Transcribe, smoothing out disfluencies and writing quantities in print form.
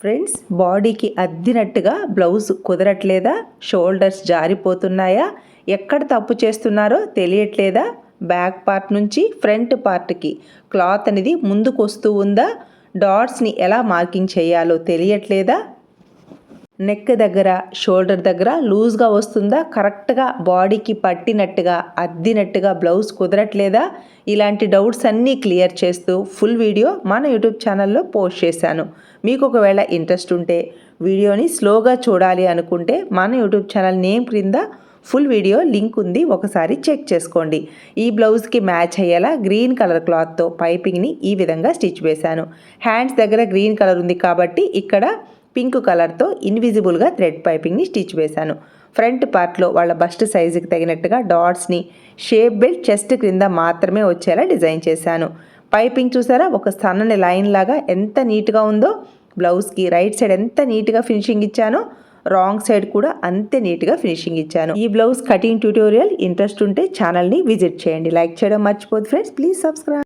Friends, బాడీకి అద్దినట్టుగా blouse కుదరట్లేదా? Shoulders జారిపోతున్నాయా? ఎక్కడ తప్పు చేస్తున్నారో తెలియట్లేదా? బ్యాక్ పార్ట్ నుంచి ఫ్రంట్ పార్ట్కి క్లాత్ అనేది ముందుకు వస్తూ ఉందా? డాట్స్ని ఎలా మార్కింగ్ చేయాలో తెలియట్లేదా? నెక్ దగ్గర, షోల్డర్ దగ్గర లూజ్గా వస్తుందా? కరెక్ట్గా బాడీకి పట్టినట్టుగా అద్దినట్టుగా బ్లౌజ్ కుదరట్లేదా? ఇలాంటి డౌట్స్ అన్నీ క్లియర్ చేస్తూ ఫుల్ వీడియో మన యూట్యూబ్ ఛానల్లో పోస్ట్ చేశాను. మీకు ఒకవేళ ఇంట్రెస్ట్ ఉంటే వీడియోని స్లోగా చూడాలి అనుకుంటే మన యూట్యూబ్ ఛానల్ నేమ్ క్రింద ఫుల్ వీడియో లింక్ ఉంది, ఒకసారి చెక్ చేసుకోండి. ఈ బ్లౌజ్కి మ్యాచ్ అయ్యేలా గ్రీన్ కలర్ క్లాత్తో పైపింగ్ని ఈ విధంగా స్టిచ్ వేశాను. హ్యాండ్స్ దగ్గర గ్రీన్ కలర్ ఉంది కాబట్టి ఇక్కడ పింక్ కలర్తో ఇన్విజిబుల్గా థ్రెడ్ పైపింగ్ని స్టిచ్ వేశాను. ఫ్రంట్ పార్ట్లో వాళ్ళ బస్ట్ సైజుకి తగినట్టుగా డాట్స్ని షేప్ బెల్ట్ చెస్ట్ క్రింద మాత్రమే వచ్చేలా డిజైన్ చేశాను. పైపింగ్ చూసారా, ఒక సన్నని లైన్ లాగా ఎంత నీట్గా ఉందో. బ్లౌజ్కి రైట్ సైడ్ ఎంత నీట్గా ఫినిషింగ్ ఇచ్చానో రాంగ్ సైడ్ కూడా అంతే నీట్గా ఫినిషింగ్ ఇచ్చాను. ఈ బ్లౌజ్ కటింగ్ ట్యూటోరియల్ ఇంట్రెస్ట్ ఉంటే ఛానల్ని విజిట్ చేయండి. లైక్ చేయడం మర్చిపోదు ఫ్రెండ్స్. Please subscribe.